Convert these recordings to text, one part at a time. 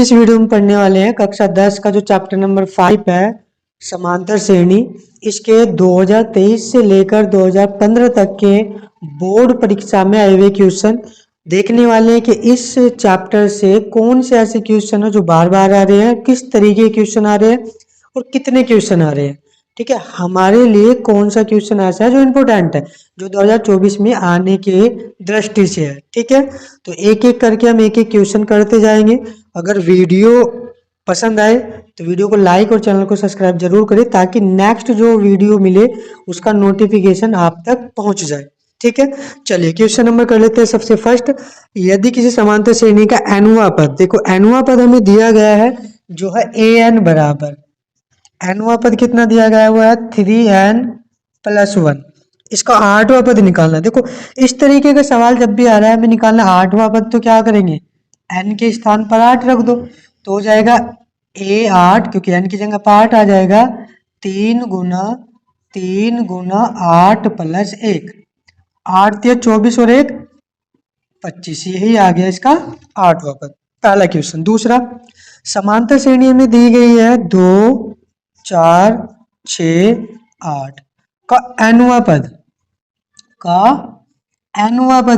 की इस वीडियो में पढ़ने वाले हैं कक्षा 10 का जो चैप्टर नंबर 5 है समांतर श्रेणी। इसके 2023 से लेकर 2015 तक के बोर्ड परीक्षा में आए हुए क्वेश्चन देखने वाले हैं कि इस चैप्टर से कौन से ऐसे क्वेश्चन है जो बार बार आ रहे हैं, किस तरीके के क्वेश्चन आ रहे हैं और कितने क्वेश्चन आ रहे हैं। ठीक है, हमारे लिए कौन सा क्वेश्चन ऐसा है जो इम्पोर्टेंट है, जो 2024 में आने के दृष्टि से है। ठीक है, तो एक एक करके हम एक एक क्वेश्चन करते जाएंगे। अगर वीडियो पसंद आए तो वीडियो को लाइक और चैनल को सब्सक्राइब जरूर करें ताकि नेक्स्ट जो वीडियो मिले उसका नोटिफिकेशन आप तक पहुंच जाए। ठीक है, चलिए क्वेश्चन नंबर कर लेते हैं। सबसे फर्स्ट, यदि किसी समांतर श्रेणी का एनुआ पद, देखो एनुआ पद हमें दिया गया है जो है ए एन बराबर, एनुआ पद कितना दिया गया हुआ है 3n+1। इसका आठवां पद निकालना है। देखो इस तरीके का सवाल जब भी आ रहा है हमें निकालना आठवां पद, तो क्या करेंगे n के स्थान पर 8 रख दो तो हो जाएगा a8, क्योंकि n की जगह पर 8 आ जाएगा 3 गुना 8 + 1, 8 × 24 और 1 25, यही आ गया इसका आठवां पद। पहला क्वेश्चन। दूसरा, समांतर श्रेणी में दी गई है 2 4 6 8 का एनुआ पद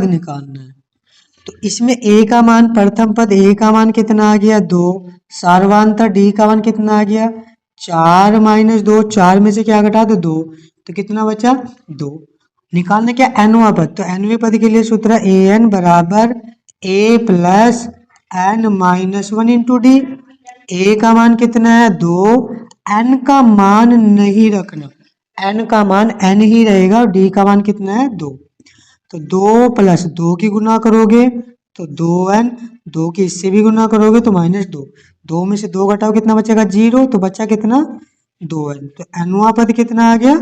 निकालना है। तो इसमें a का मान, प्रथम पद a का मान कितना आ गया 2, सार्वधातुक d का मान कितना आ गया 4 - 2, 4 में से क्या घटा दो 2, तो कितना बचा 2। निकालना क्या एनुआ पद, तो एनुए पद के लिए सूत्र है an बराबर a + n-1 × d। a का मान कितना है 2, n का मान नहीं रखना, n का मान n ही रहेगा और d का मान कितना है 2। तो 2 + 2 की गुना करोगे तो 2n, 2 की इससे भी गुना करोगे तो -2, 2 में से 2 घटाओ कितना बचेगा 0, तो बचा कितना 2n। तो एनुआ पद कितना आ गया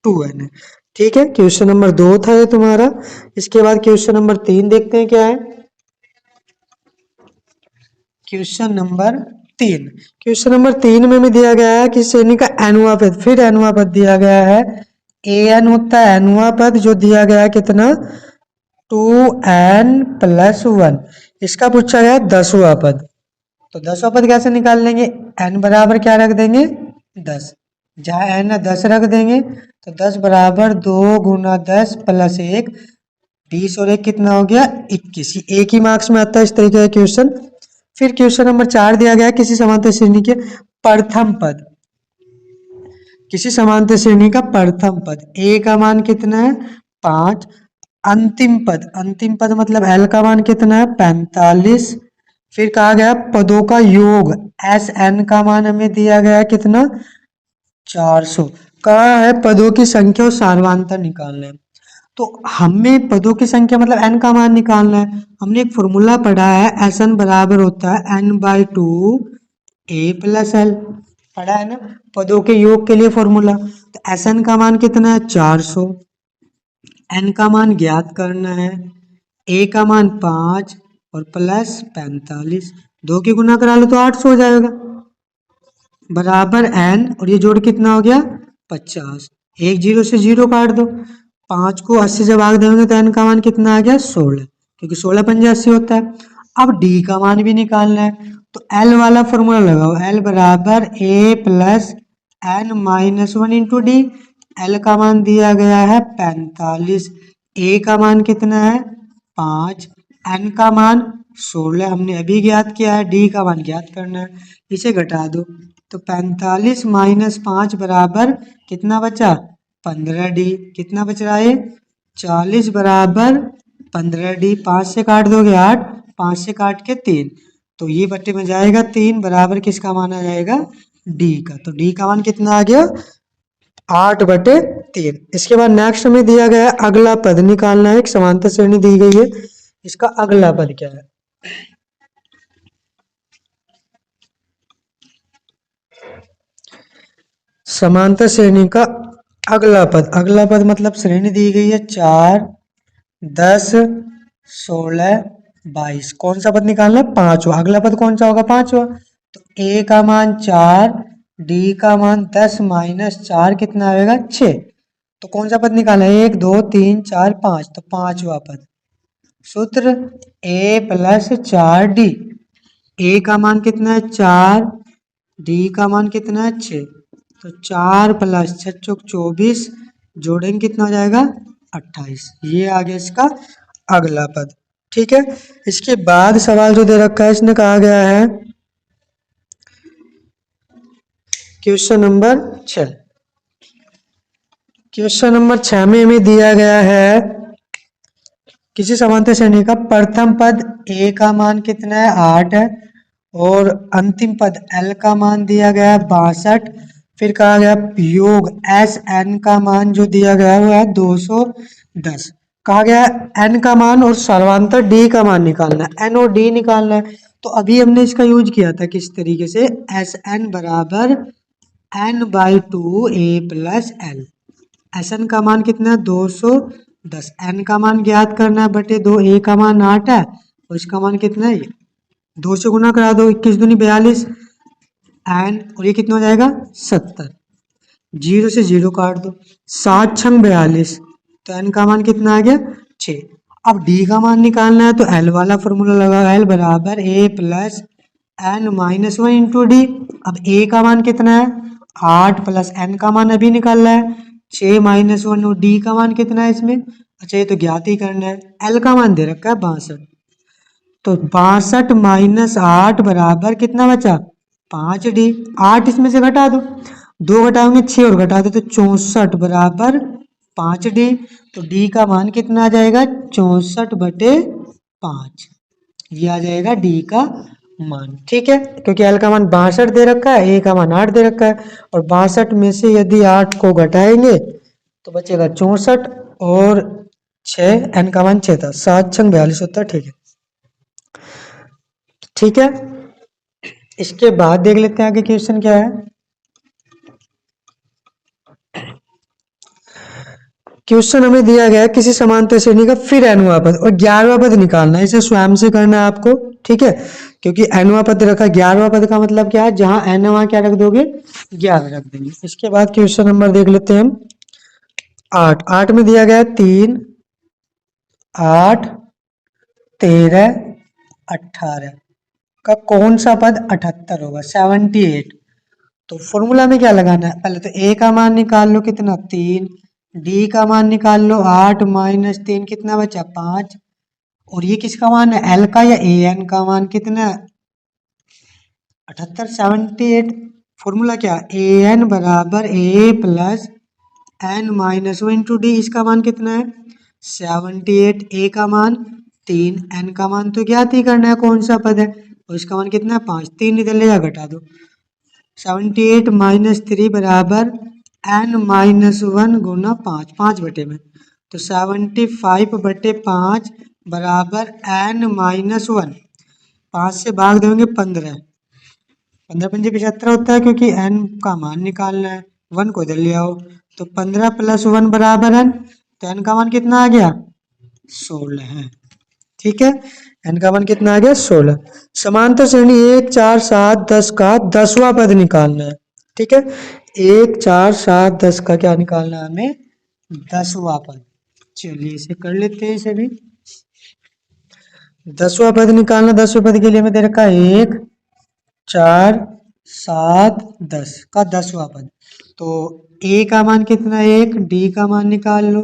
2n है। ठीक है, क्वेश्चन नंबर 2 था ये तुम्हारा। इसके बाद क्वेश्चन नंबर 3 देखते हैं क्या है। क्वेश्चन नंबर 3 में भी दिया गया है कि श्रेणी का एनुआ पद, फिर एनुआ पद दिया गया है an होता है एनुआ पद, जो दिया गया है कितना 2n+1। इसका पूछा गया 10वां पद, तो 10वां पद कैसे निकाल लेंगे, n बराबर क्या रख देंगे 10, जहाँ n है 10 रख देंगे, तो 10 बराबर 2 × 10 + 1, 20 और 1 कितना हो गया 21। एक ही मार्क्स में आता है इस तरीके का क्वेश्चन। फिर क्वेश्चन नंबर 4 दिया गया किसी समांतर श्रेणी के प्रथम पद, किसी समांतर श्रेणी का प्रथम पद a का मान कितना है 5, अंतिम पद मतलब l का मान कितना है 45। फिर कहा गया पदों का योग, Sn का मान हमें दिया गया है कितना 400। कहा है पदों की संख्या और सार्वधातुक निकालना है। तो हमें पदों की संख्या मतलब n का मान निकालना है। हमने एक फॉर्मूला पढ़ा है, Sn बराबर होता है n/2 a + l, पढ़ा है ना पदों के योग के लिए फॉर्मूला। तो Sn का मान कितना है 400, n का मान ज्ञात करना है, a का मान 5 और +45, 2 की गुना करा लो तो 800 हो जाएगा, बराबर n और ये जोड़ कितना हो गया 50, एक 0 से 0 काट दो, 5 को 80 से भाग देंगे तो n का मान कितना आ गया 16, क्योंकि 16 × 5 = 80 होता है। अब d का मान भी निकालना है, तो l वाला फॉर्मूला लगाओ, l बराबर a + n-1 × d। l का मान दिया गया है 45, a का मान कितना है 5, n का मान 16 हमने अभी ज्ञात किया है, d का मान ज्ञात करना है, इसे घटा दो तो 45 - 5 बराबर कितना बचा 15d। कितना बच रहा है 40 बराबर 15d, 5 से काट दोगे 8, 5 से काट के 3, तो ये बट्टे में जाएगा 3, बराबर किसका मान आ जाएगा d का। तो d का मान कितना आ गया 8/3। इसके बाद नेक्स्ट में दिया गया है अगला पद निकालना है। एक समांतर श्रेणी दी गई है, इसका अगला पद क्या है। समांतर श्रेणी का अगला पद मतलब श्रेणी दी गई है 4 10 16 22, कौन सा पद निकालना है 5वां। अगला पद कौन सा होगा 5वां, तो a का मान 4, d का मान 10 - 4 कितना आएगा 6, तो कौन सा पद निकालना है 1 2 3 4 5, तो 5वां पद। सूत्र a + 4d, ए का मान कितना है 4, डी का मान कितना है 6, तो 4 प्लस 6 चौक 24, जोड़ेंगे कितना हो जाएगा 28। ये आ गया इसका अगला पद। ठीक है, इसके बाद सवाल जो दे रखा है इसने कहा गया है क्वेश्चन नंबर 6। क्वेश्चन नंबर 6 में हमें दिया गया है किसी समांतर श्रेणी का प्रथम पद ए का मान कितना है 8 है, और अंतिम पद एल का मान दिया गया है 62। फिर कहा गया योग एस एन का मान जो दिया गया है वो है 210। कहा गया एन का मान और सर्वांतर डी का मान निकालना है, एन और डी निकालना है। तो अभी हमने इसका यूज किया था किस तरीके से, एस एन बराबर N by 2 A plus L. S N का मान कितना है 210, एन का मान ज्ञात करना है बटे 2, ए का मान 8 है और इसका मान कितना है 2 से गुना करा दो, 21 दूनी 42 एन, और ये कितना हो जाएगा 70। 0 से 0 काट दो, 7 छंग 42, तो एन का मान कितना आ गया 6। अब डी का मान निकालना है तो एल वाला फॉर्मूला लगा, एल बराबर a plus n minus 1 into d. अब ए का मान कितना है 8 प्लस एन का मान अभी निकालना है 6 माइनस 1, और डी का मान कितना है इसमें, अच्छा ये तो ज्ञात ही करना है। एल का मान दे रखा है 62, तो 62 माइनस 8 बराबर कितना बचा 5D। 8 इसमें से घटा दो, 2 घटाओगे 6 और घटा दो तो 64 बराबर 5D। तो डी का मान कितना आ जाएगा 64 बटे 5, ये आ जाएगा डी का मान। ठीक है, क्योंकि एल का मान 62 दे रखा है, ए का मान 8 दे रखा है, और 62 में से यदि 8 को घटाएंगे तो बचेगा 64, और 6 एन का मान 6 था, 7 छंग 42 होता है। ठीक है, ठीक है, इसके बाद देख लेते हैं आगे क्वेश्चन क्या है। क्वेश्चन हमें दिया गया है किसी समांतर श्रेणी का फिर एनवां पद और 11वां पद निकालना है, इसे स्वयं से करना है आपको। ठीक है, क्योंकि एनवां पद रखा, 11वां पद का मतलब क्या है, जहां एन है वहां क्या रख दोगे 11 रख देंगे। इसके बाद क्वेश्चन नंबर देख लेते हैं हम 8। 8 में दिया गया 3, 8, 13, 18 का कौन सा पद 78 होगा 78। तो फॉर्मूला में क्या लगाना है, पहले तो ए का मान निकाल लो कितना 3, डी का मान निकाल लो 8 माइनस 3 कितना बचा 5, और ये किसका मान है एल का या ए एन का मान कितना 78 78। फॉर्मूला क्या ए एन बराबर a plus n minus 1 into d, इसका मान कितना है 78। ए का मान 3, एन का मान तो ज्ञात ही करना है कौन सा पद है, और इसका मान कितना है 5, 3 इधर ले जा घटा दो, 78 माइनस 3 बराबर एन माइनस 1 गुना 5, 5 बटे में, तो 75 बटे 5 बराबर एन माइनस 1। 5 से भाग देंगे 15, 15 पंजे 75 होता है, क्योंकि एन का मान निकालना है, 1 को इधर ले आओ, तो 15 प्लस 1 बराबर एन, तो एन का मान कितना आ गया 16 है। ठीक है, एन का मान कितना आ गया 16। समांतर श्रेणी 1 4 7 10 का 10वां पद निकालना है। ठीक है, 1 4 7 10 का क्या निकालना है हमें 10वां पद। चलिए इसे कर लेते हैं, इसे भी 10वां पद निकालना। 10वें पद के लिए हमें दे रखा है 1 4 7 10 का 10वां पद। तो ए का मान कितना 1, डी का मान निकाल लो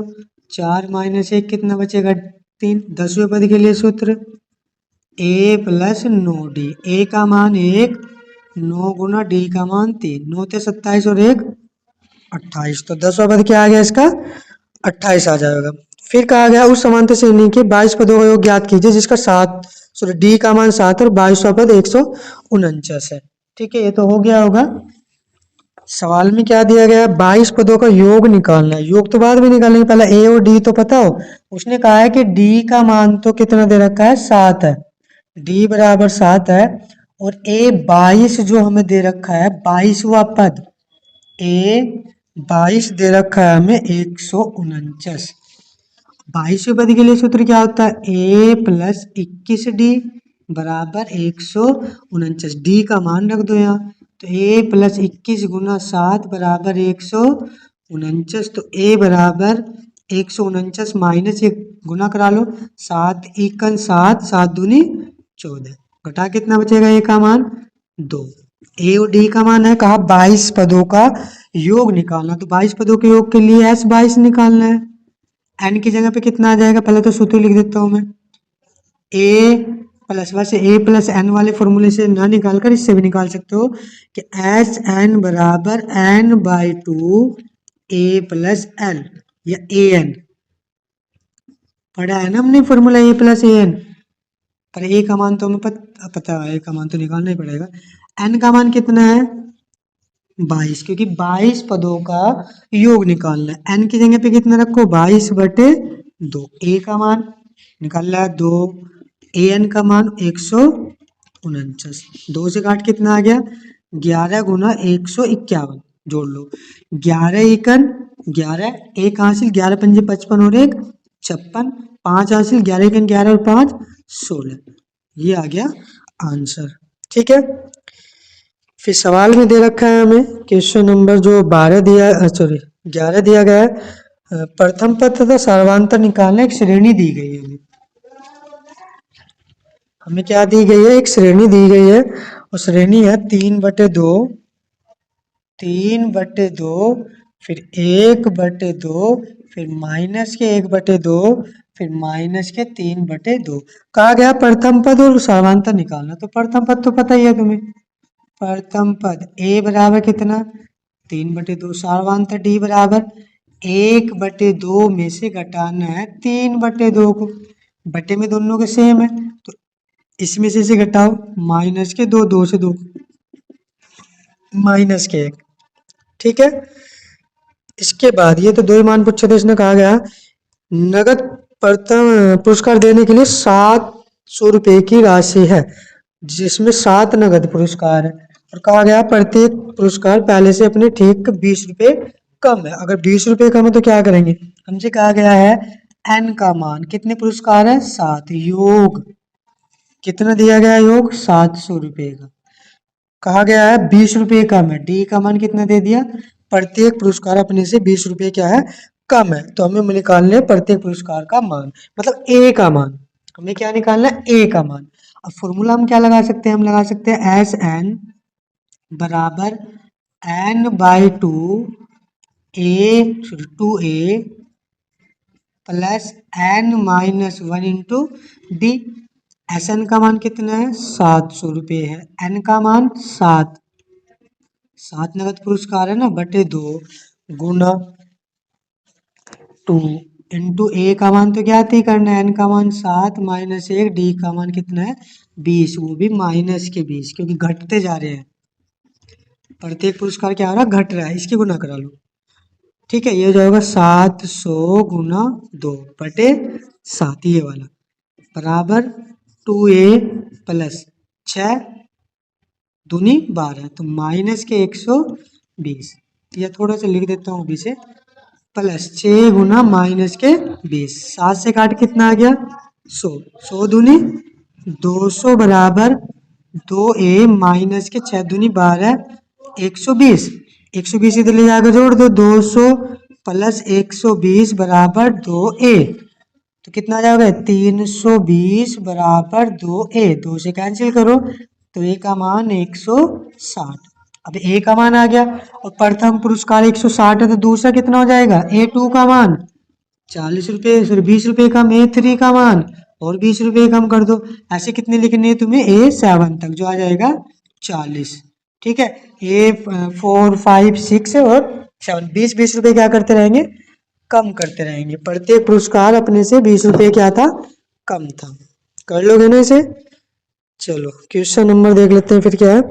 4 माइनस 1 कितना बचेगा 3। 10वें पद के लिए सूत्र ए प्लस 9D, ए का मान 1, 9 गुना डी का मान 3, 9 थे 27 और 1 28, तो 10वां पद क्या आ गया इसका 28 आ जाएगा। फिर कहा गया उस समांतर श्रेणी के 22 पदों का योग ज्ञात कीजिए जिसका 7 सॉरी डी का मान 7 और 22वां पद 149 है। ठीक है, ये तो हो गया होगा। सवाल में क्या दिया गया 22 पदों का योग निकालना है, योग तो बाद में निकालेंगे, पहले ए और डी तो पता हो। उसने कहा है कि डी का मान तो कितना दे रखा है 7 है, डी बराबर 7 है, और ए 22 जो हमें दे रखा है 22वां पद, ए 22 दे रखा है हमें 149। 22वें पद के लिए सूत्र क्या होता है ए प्लस 21D बराबर 149। डी का मान रख दो यहाँ, तो ए प्लस 21 गुना 7 बराबर 149, तो ए बराबर 149 माइनस 1 गुना करा लो, 7 एकन 7, 7 दूनी 14, घटा कितना बचेगा, ए का मान 2। ए और डी का मान है, कहा 22 पदों का योग निकालना। तो 22 पदों के योग के लिए एस 22 निकालना है। एन की जगह पे कितना आ जाएगा, पहले तो सूत्र लिख देता हूं मैं। ए प्लस, वैसे ए प्लस एन वाले फॉर्मूले से ना निकाल कर इससे भी निकाल सकते हो कि एस एन बराबर N by two A plus N या ए एन। पढ़ा है ना हमने formula A plus A N. पर ए का मान तो हमें पता है, ए का मान तो निकालना ही पड़ेगा। एन का मान कितना है 22, क्योंकि 22 पदों का योग निकालना है। एन की जगह पे कितना रखो 22 बटे 2। ए का मान निकाल रहा है 2, ए एन का मान 149। 2 से काट कितना आ गया 11 गुना 151, जोड़ लो 11 एकन 11, एक हासिल 11 पंजे 55 और 1 56, 5 हासिल 11 एकन 11 और 5 16। ये आ गया आंसर। ठीक है, फिर सवाल में दे रखा है हमें क्वेश्चन नंबर जो 12 दिया, सॉरी 11 दिया गया है। प्रथम पद तथा सर्वांतर निकालने एक श्रेणी दी गई है। हमें क्या दी गई है, एक श्रेणी दी गई है और श्रेणी है 3/2, 3/2, फिर 1/2, फिर -1/2, फिर -3/2। कहा गया प्रथम पद और सर्वांतर निकालना। तो प्रथम पद तो पता ही है तुम्हें, प्रथम पद a बराबर कितना 3/2, सर्वांतर d बराबर 1/2 में से घटाना है 3/2 को, बटे में दोनों के सेम है तो इसमें से घटाओ -2, 2 से 2 -1। ठीक है, इसके बाद ये तो दो ही मान पूछे थे, इसने कहा गया नगद प्रथम पुरस्कार देने के लिए 700 रुपये की राशि है, जिसमें 7 नगद पुरस्कार है और कहा गया प्रत्येक पुरस्कार पहले से अपने ठीक 20 रुपये कम है। अगर 20 रुपये कम है तो क्या करेंगे, हमसे कहा गया है एन का मान, कितने पुरस्कार है 7, योग कितना दिया गया है, योग 700 रुपये का। कहा गया है 20 रुपये कम है, डी का मान कितना दे दिया, प्रत्येक पुरस्कार अपने से 20 रुपये क्या है कम है। तो हमें निकालना है प्रत्येक पुरस्कार का मान, मतलब ए का मान। हमें क्या निकालना है, ए का मान। अब फॉर्मूला हम क्या लगा सकते हैं, हम लगा सकते हैं एस एन बराबर N by two A plus N -1 into D. S N का मान कितना है 700 रुपये है, एन का मान 7 नगद पुरस्कार है ना, बटे 2 गुना 2 इंटू ए का मान तो ज्ञात ही करना है, एन का मान 7 -1, डी का मान कितना है 20, वो भी -20, क्योंकि घटते जा रहे हैं, प्रत्येक पुरस्कार क्या हो रहा है घट रहा है, इसकी गुना करा लो। ठीक है, ये हो जाएगा 700 गुना 2 बटे 7, ये वाला बराबर 2a प्लस 6 दूनी 12, तो -120। या थोड़ा सा लिख देता हूँ अभी से, प्लस 6 गुना -20, 7 से काट कितना आ गया 100, 100 दूनी 200 बराबर 2a -6 दूनी 12, 120, 120 इधर ले जाकर जोड़ दो, 200 प्लस 120 बराबर 2a, तो कितना आ जाएगा 320 बराबर 2a, 2 से कैंसिल करो तो a का मान 160। अब a का मान आ गया और प्रथम पुरस्कार 160 है, तो दूसरा कितना हो जाएगा A2 का मान 40 रुपये, सॉरी 20 रुपये कम, A3 का मान और 20 रुपये कम कर दो। ऐसे कितने लिखने हैं तुम्हें, A7 तक, जो आ जाएगा 40। ठीक है, A4 5 6 और 7, 20 रुपये क्या करते रहेंगे कम करते रहेंगे, प्रत्येक पुरस्कार अपने से 20 रुपये क्या था कम था। कर लोगे ना इसे। चलो क्वेश्चन नंबर देख लेते हैं, फिर क्या है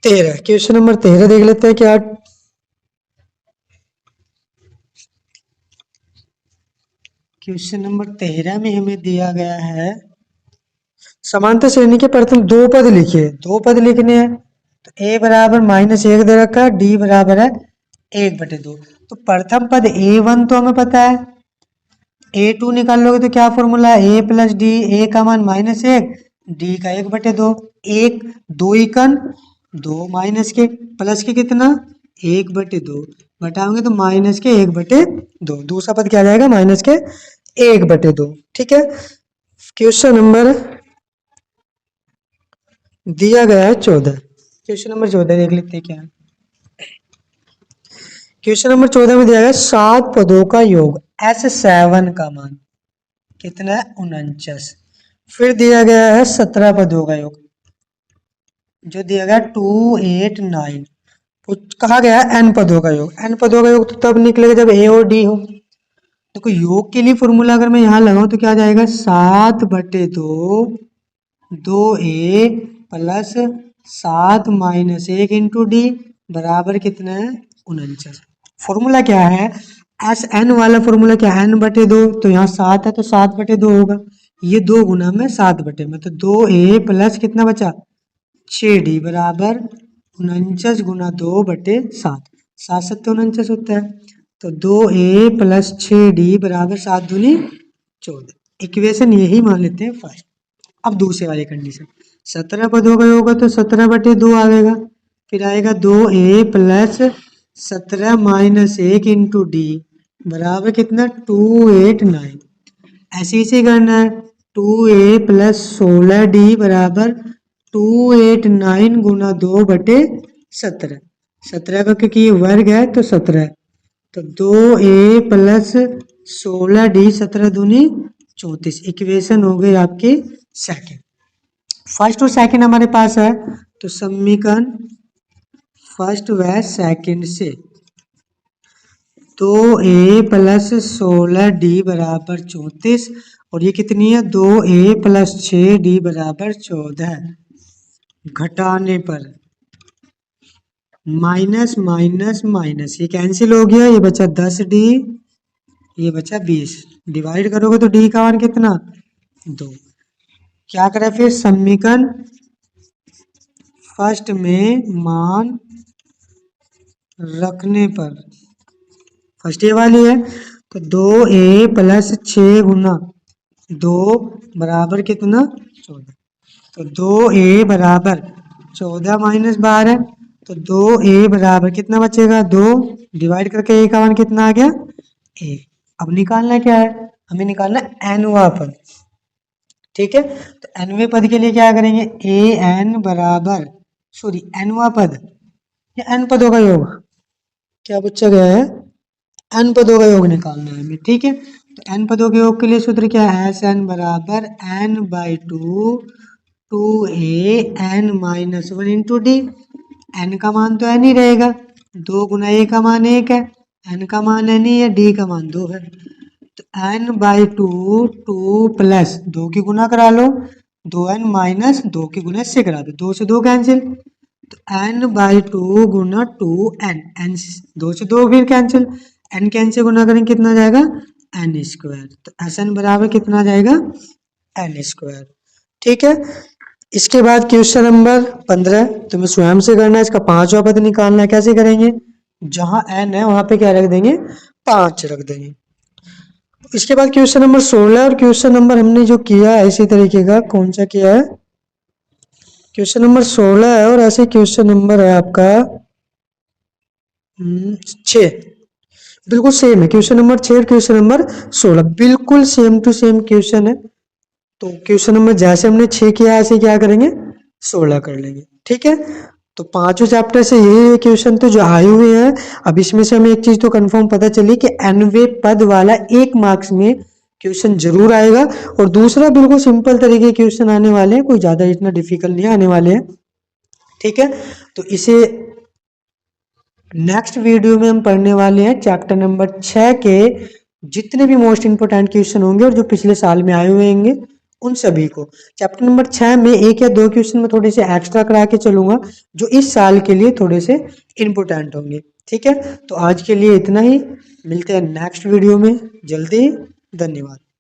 13, क्वेश्चन नंबर 13 देख लेते हैं क्या। क्वेश्चन नंबर 13 में हमें दिया गया है समांतर श्रेणी के प्रथम 2 पद लिखिए, 2 पद लिखने हैं। तो a बराबर -1 दे रखा है, d बराबर है 1/2। तो प्रथम पद a1 तो हमें पता है, a2 निकाल लोगे तो क्या फॉर्मूला है, a प्लस डी, a का मान -1, d का 1/2, 1 2 एकन 2 माइनस के प्लस के कितना 1/2, घटाओगे तो -1/2, दूसरा पद क्या आ जाएगा -1/2। ठीक है, क्वेश्चन नंबर दिया गया है 14। क्वेश्चन नंबर 14 देख लेते हैं क्या है। क्वेश्चन नंबर 14 में दिया गया 7 पदों का योग S7 का मान कितना है 49। फिर दिया गया है 17 पदों का योग जो दिया गया 2 8 9। कहा गया है n पदों का योग। n पदों का योग तो तब निकलेगा जब a और d हो। देखो योग के लिए फॉर्मूला अगर मैं यहाँ लगाऊं तो क्या जाएगा 7/2 2a plus 7 minus 1 into D बराबर कितना है 49। फॉर्मूला क्या है एस एन वाला फॉर्मूला क्या है n/2 तो यहाँ 7 है तो 7/2 होगा। ये 2 गुना में 7 में तो 2a प्लस कितना बचा 6d बराबर 49 गुना 2/7। 7 7 49 होता है तो 2a प्लस 6d बराबर 7 दूनी 14। इक्वेशन यही मान लेते हैं फर्स्ट। अब दूसरे वाली कंडीशन 17 पदों का होगा तो 17/2 आएगा। फिर आएगा 2a plus 17 minus 1 into D बराबर कितना 2 8 9। ऐसे इसे करना है 2a प्लस 16d बराबर 2 8 9 गुना 2/17। 17 का क्योंकि ये वर्ग है तो 17 तो 2a प्लस 16d 17 दूनी 34। इक्वेशन हो गई आपकी सेकंड। फर्स्ट और सेकंड हमारे पास है तो समीकरण फर्स्ट व सेकंड से 2a प्लस 16d बराबर 34 और ये कितनी है 2a प्लस 6d बराबर 14। घटाने पर माइनस माइनस माइनस ये कैंसिल हो गया, ये बचा 10d, ये बचा 20। डिवाइड करोगे तो d का मान कितना 2। क्या करें फिर समीकरण फर्स्ट में मान रखने पर फर्स्ट ये वाली है तो 2a प्लस 6 गुना 2 बराबर कितना 14। तो 2a बराबर 14 माइनस 12 तो 2a बराबर कितना बचेगा 2 डिवाइड करके a का मान कितना आ गया a। अब निकालना क्या है हमें निकालना nवा पद। ठीक है तो nवें पद के लिए क्या करेंगे an बराबर सॉरी nवा पद या n पदों का योग क्या पूछा गया है n पदों का योग निकालना है हमें। ठीक है तो n पदों के योग के लिए सूत्र क्या है Sn बराबर n/2 2a n minus 1 into D. n का मान तो n ही रहेगा 2 गुना a का मान 1 है n का मान n ही है d का मान 2 है तो n/2 2 प्लस 2 की गुना करा लो 2n माइनस 2 की गुना इससे करा दो 2 से 2 कैंसिल तो n/2 गुना 2n n 2 से 2 फिर कैंसिल n कैंसिल गुना करेंगे कितना जाएगा n स्क्वायर तो Sn बराबर कितना जाएगा n स्क्वायर। ठीक है इसके बाद क्वेश्चन नंबर 15 तुम्हें स्वयं से करना है। इसका 5वां पद निकालना है। कैसे करेंगे जहां n है वहां पे क्या रख देंगे 5 रख देंगे। इसके बाद क्वेश्चन नंबर 16 और क्वेश्चन नंबर हमने जो किया है इसी तरीके का कौन सा किया है क्वेश्चन नंबर 16 है और ऐसे क्वेश्चन नंबर है आपका 6 बिल्कुल सेम है। क्वेश्चन नंबर 6 और क्वेश्चन नंबर 16 बिल्कुल सेम टू सेम क्वेश्चन है। तो क्वेश्चन नंबर जैसे हमने 6 किया ऐसे क्या करेंगे 16 कर लेंगे। ठीक है तो पांचों चैप्टर से यही क्वेश्चन तो जो आए हुए हैं। अब इसमें से हमें एक चीज तो कंफर्म पता चली कि nवे पद वाला 1 मार्क्स में क्वेश्चन जरूर आएगा और दूसरा बिल्कुल सिंपल तरीके के क्वेश्चन आने वाले हैं, कोई ज्यादा इतना डिफिकल्ट नहीं आने वाले हैं। ठीक है तो इसे नेक्स्ट वीडियो में हम पढ़ने वाले हैं चैप्टर नंबर 6 के जितने भी मोस्ट इंपोर्टेंट क्वेश्चन होंगे और जो पिछले साल में आए हुए होंगे उन सभी को। चैप्टर नंबर 6 में 1 या 2 क्वेश्चन में थोड़े से एक्स्ट्रा करा के चलूंगा जो इस साल के लिए थोड़े से इंपोर्टेंट होंगे। ठीक है तो आज के लिए इतना ही, मिलते हैं नेक्स्ट वीडियो में जल्दी। धन्यवाद।